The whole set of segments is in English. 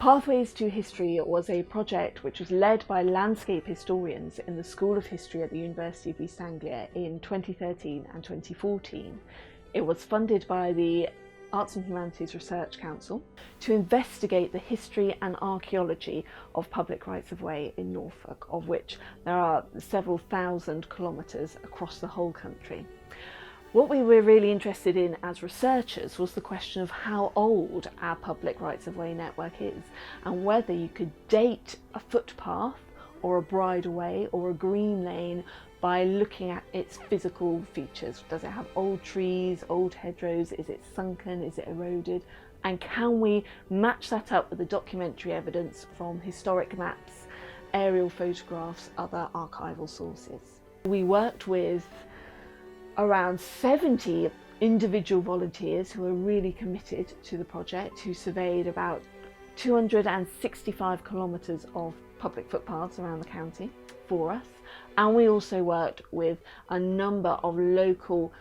Pathways to History was a project which was led by landscape historians in the School of History at the University of East Anglia in 2013 and 2014. It was funded by the Arts and Humanities Research Council to investigate the history and archaeology of public rights-of-way in Norfolk, of which there are several thousand kilometres across the whole country. What we were really interested in as researchers was the question of how old our public rights-of-way network is and whether you could date a footpath or a bridleway or a green lane by looking at its physical features. Does it have old trees, old hedgerows? Is it sunken? Is it eroded? And can we match that up with the documentary evidence from historic maps, aerial photographs, other archival sources? We worked with around 70 individual volunteers who are really committed to the project, who surveyed about 265 kilometres of public footpaths around the county for us. And we also worked with a number of local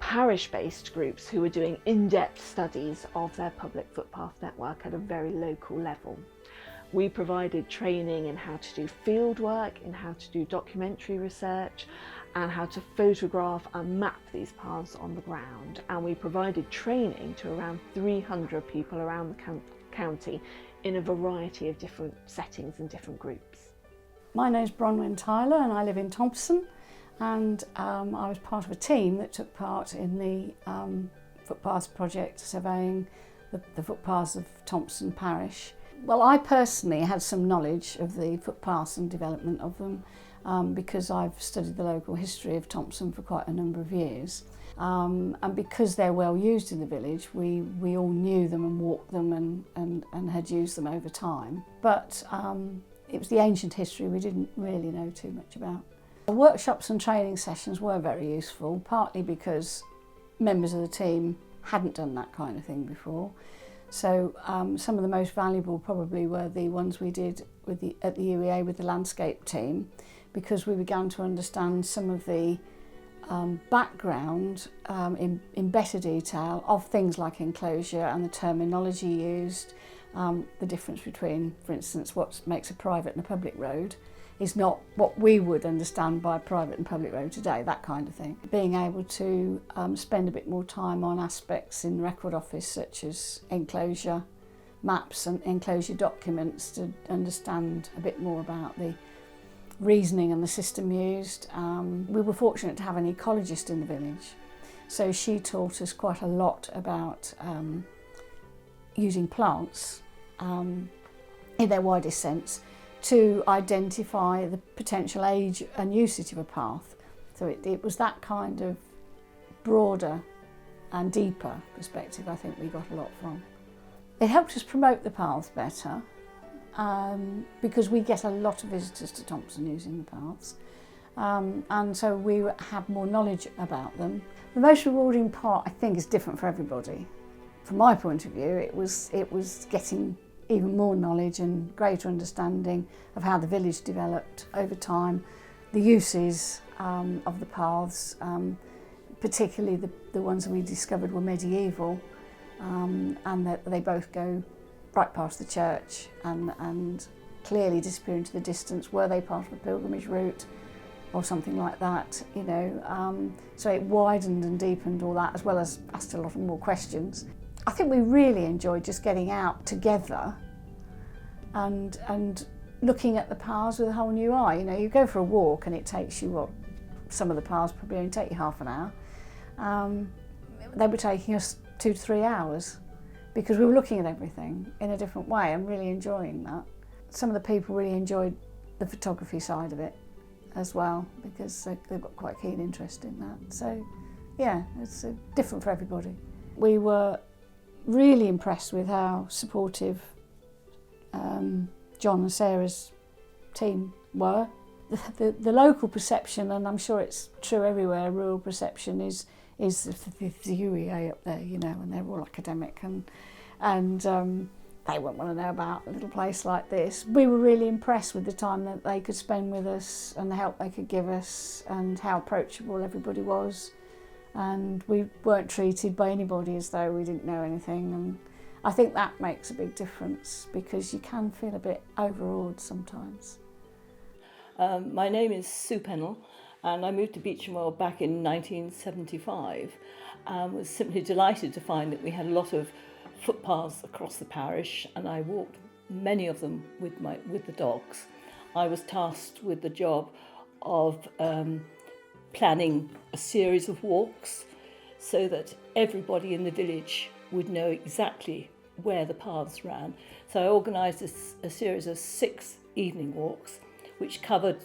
parish-based groups who were doing in-depth studies of their public footpath network at a very local level. We provided training in how to do field work, in how to do documentary research, and how to photograph and map these paths on the ground. And we provided training to around 300 people around the county in a variety of different settings and different groups. My name's Bronwyn Tyler and I live in Thompson, and I was part of a team that took part in the footpaths project, surveying the footpaths of Thompson Parish. Well, I personally had some knowledge of the footpaths and development of them because I've studied the local history of Thompson for quite a number of years. And because they're well used in the village, we all knew them and walked them and had used them over time. But it was the ancient history we didn't really know too much about. The workshops and training sessions were very useful, partly because members of the team hadn't done that kind of thing before. So some of the most valuable probably were the ones we did at the UEA with the landscape team, because we began to understand some of the background in better detail of things like enclosure and the terminology used. The difference between, for instance, what makes a private and a public road is not what we would understand by private and public road today, that kind of thing. Being able to spend a bit more time on aspects in the record office such as enclosure maps and enclosure documents to understand a bit more about the reasoning and the system used. We were fortunate to have an ecologist in the village, so she taught us quite a lot about using plants in their widest sense to identify the potential age and usage of a path. So it was that kind of broader and deeper perspective I think we got a lot from. It helped us promote the paths better because we get a lot of visitors to Thompson using the paths, and so we have more knowledge about them. The most rewarding part I think is different for everybody. From my point of view, it was getting even more knowledge and greater understanding of how the village developed over time, the uses of the paths, particularly the ones that we discovered were medieval, and that they both go right past the church and clearly disappear into the distance. Were they part of a pilgrimage route or something like that, you know? So it widened and deepened all that, as well as asked a lot more questions. I think we really enjoyed just getting out together and looking at the paths with a whole new eye. You know, you go for a walk and it takes you, what, some of the paths probably only take you half an hour. They were taking us 2 to 3 hours because we were looking at everything in a different way and really enjoying that. Some of the people really enjoyed the photography side of it as well because they've got quite a keen interest in that. So yeah, it's different for everybody. We were really impressed with how supportive John and Sarah's team were. The local perception, and I'm sure it's true everywhere, rural perception is the UEA up there, you know, and they're all academic and they wouldn't want to know about a little place like this. We were really impressed with the time that they could spend with us and the help they could give us and how approachable everybody was. And we weren't treated by anybody as though we didn't know anything. And I think that makes a big difference because you can feel a bit overawed sometimes. My name is Sue Pennell and I moved to Beechamwell back in 1975 and was simply delighted to find that we had a lot of footpaths across the parish, and I walked many of them with the dogs. I was tasked with the job of planning a series of walks so that everybody in the village would know exactly where the paths ran. So I organised a series of 6 evening walks which covered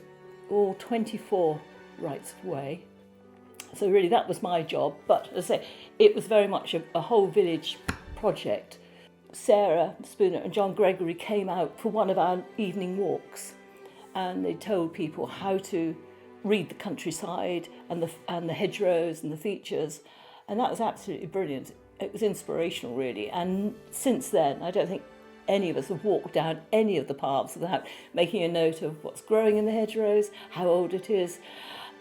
all 24 rights of way. So really that was my job, but as I say, it was very much a whole village project. Sarah Spooner and John Gregory came out for one of our evening walks and they told people how to read the countryside and the hedgerows and the features, and that was absolutely brilliant. It was inspirational really, and since then I don't think any of us have walked down any of the paths without making a note of what's growing in the hedgerows, how old it is,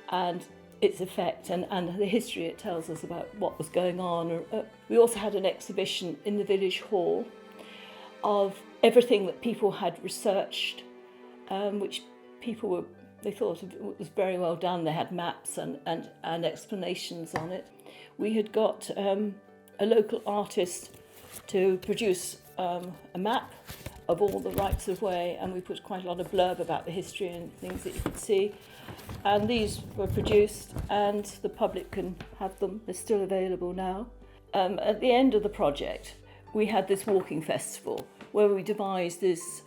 and its effect, and the history it tells us about what was going on. We also had an exhibition in the village hall of everything that people had researched, which they thought it was very well done. They had maps and explanations on it. We had got a local artist to produce a map of all the rights of way, and we put quite a lot of blurb about the history and things that you could see. And these were produced and the public can have them. They're still available now. At the end of the project, we had this walking festival where we devised this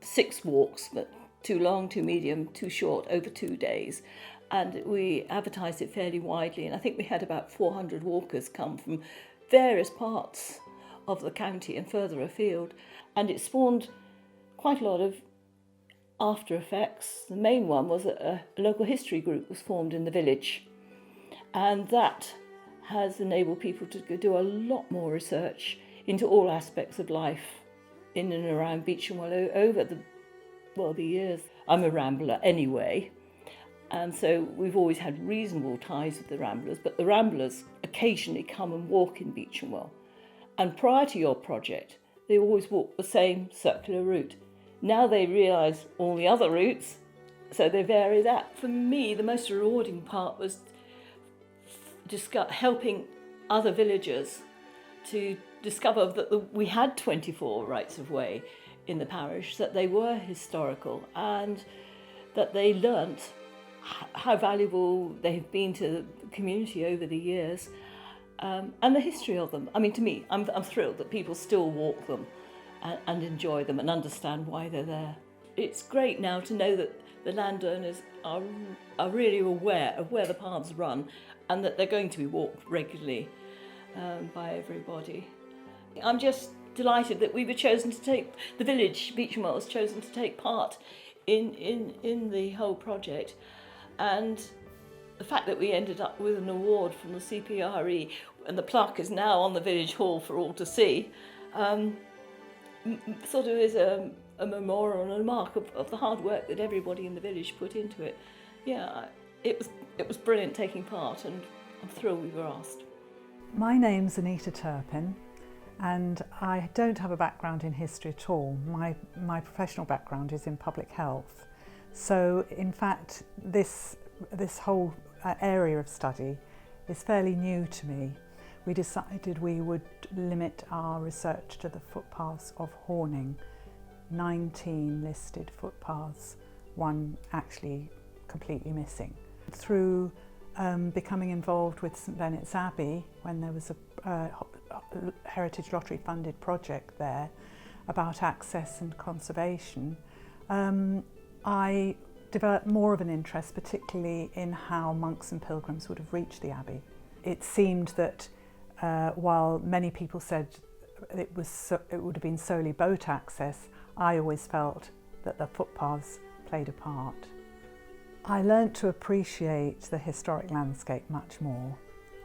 6 walks, but 2 long, 2 medium, 2 short, over 2 days. And we advertised it fairly widely, and I think we had about 400 walkers come from various parts of the county and further afield, and it spawned quite a lot of after effects. The main one was that a local history group was formed in the village, and that has enabled people to do a lot more research into all aspects of life in and around Beechamwell over the years. I'm a rambler anyway, and so we've always had reasonable ties with the ramblers, but the ramblers occasionally come and walk in Beechamwell. And prior to your project, they always walked the same circular route. Now they realise all the other routes, so they vary that. For me, the most rewarding part was helping other villagers to discover that we had 24 rights of way in the parish, that they were historical, and that they learnt how valuable they have been to the community over the years. And the history of them. I mean, to me, I'm thrilled that people still walk them and enjoy them and understand why they're there. It's great now to know that the landowners are really aware of where the paths run and that they're going to be walked regularly by everybody. I'm just delighted that we were chosen to take, the village, Beechamwell, was chosen to take part in the whole project. And the fact that we ended up with an award from the CPRE and the plaque is now on the village hall for all to see, sort of is a memorial and a mark of the hard work that everybody in the village put into it. Yeah, it was brilliant taking part, and I'm thrilled we were asked. My name's Anita Turpin, and I don't have a background in history at all. My professional background is in public health. So in fact, this whole area of study is fairly new to me. We decided we would limit our research to the footpaths of Horning, 19 listed footpaths, 1 actually completely missing. Through becoming involved with St Benet's Abbey, when there was a Heritage Lottery funded project there about access and conservation, I developed more of an interest, particularly in how monks and pilgrims would have reached the Abbey. It seemed that while many people said it would have been solely boat access, I always felt that the footpaths played a part. I learnt to appreciate the historic landscape much more.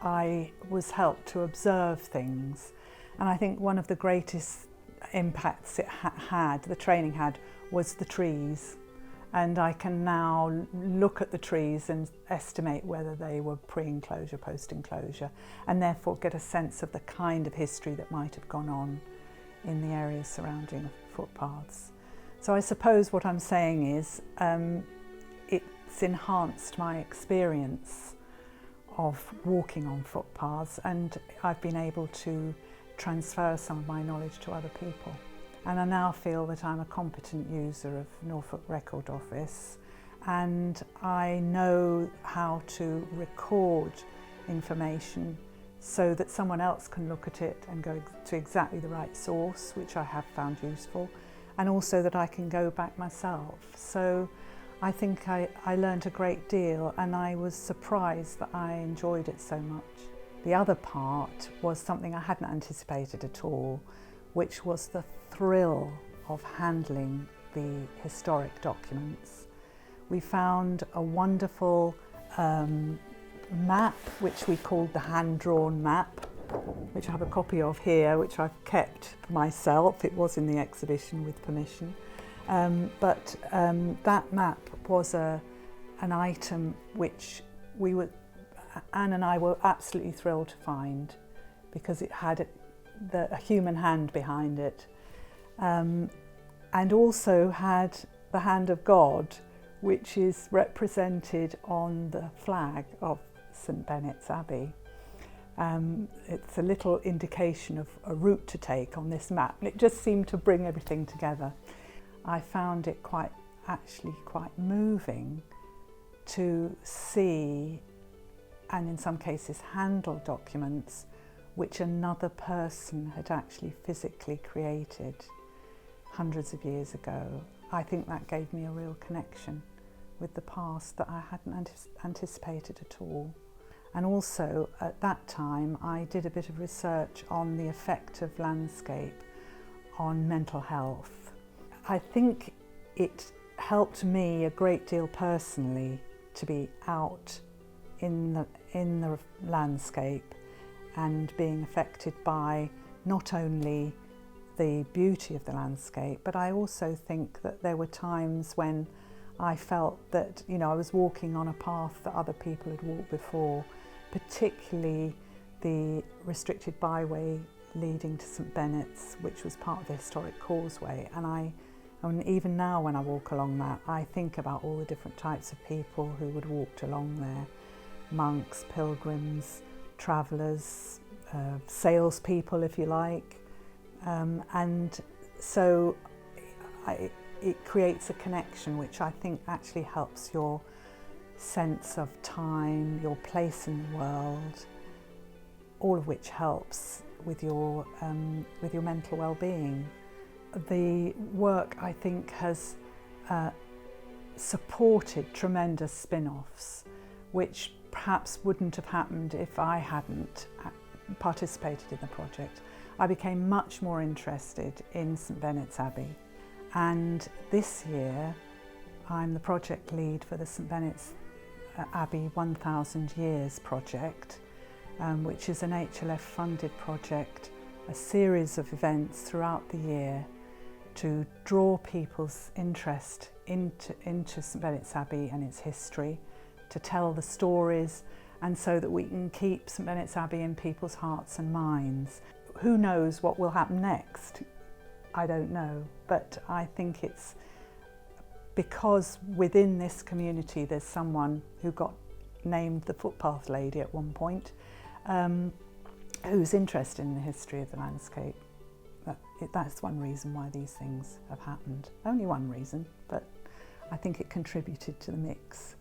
I was helped to observe things, and I think one of the greatest impacts it had, the training had, was the trees. and I can now look at the trees and estimate whether they were pre-enclosure, post-enclosure, and therefore get a sense of the kind of history that might have gone on in the areas surrounding footpaths. So I suppose what I'm saying is it's enhanced my experience of walking on footpaths, and I've been able to transfer some of my knowledge to other people. And I now feel that I'm a competent user of Norfolk Record Office, and I know how to record information so that someone else can look at it and go to exactly the right source, which I have found useful, and also that I can go back myself. So I think I learned a great deal, and I was surprised that I enjoyed it so much. The other part was something I hadn't anticipated at all, which was the thrill of handling the historic documents. We found a wonderful map, which we called the hand-drawn map, which I have a copy of here, which I've kept myself. It was in the exhibition with permission. But that map was an item which Anne and I were absolutely thrilled to find, because it had a human hand behind it, and also had the hand of God, which is represented on the flag of St Benet's Abbey. It's a little indication of a route to take on this map, and it just seemed to bring everything together. I found it actually quite moving to see, and in some cases handle, documents which another person had actually physically created hundreds of years ago. I think that gave me a real connection with the past that I hadn't anticipated at all. And also at that time I did a bit of research on the effect of landscape on mental health. I think it helped me a great deal personally to be out in the landscape and being affected by not only the beauty of the landscape, but I also think that there were times when I felt that, you know, I was walking on a path that other people had walked before, particularly the restricted byway leading to St Benet's, which was part of the historic causeway. And even now when I walk along that, I think about all the different types of people who would walk along there: monks, pilgrims, travellers, salespeople, if you like. And so it creates a connection which I think actually helps your sense of time, your place in the world, all of which helps with your mental well-being. The work, I think, has supported tremendous spin-offs, which perhaps wouldn't have happened if I hadn't participated in the project. I became much more interested in St Benet's Abbey, and this year I'm the project lead for the St Benet's Abbey 1000 Years project, which is an HLF funded project, a series of events throughout the year to draw people's interest into St Benet's Abbey and its history, to tell the stories, and so that we can keep St Benet's Abbey in people's hearts and minds. Who knows what will happen next? I don't know, but I think it's because within this community there's someone who got named the footpath lady at one point, who's interested in the history of the landscape. That's one reason why these things have happened. Only one reason, but I think it contributed to the mix.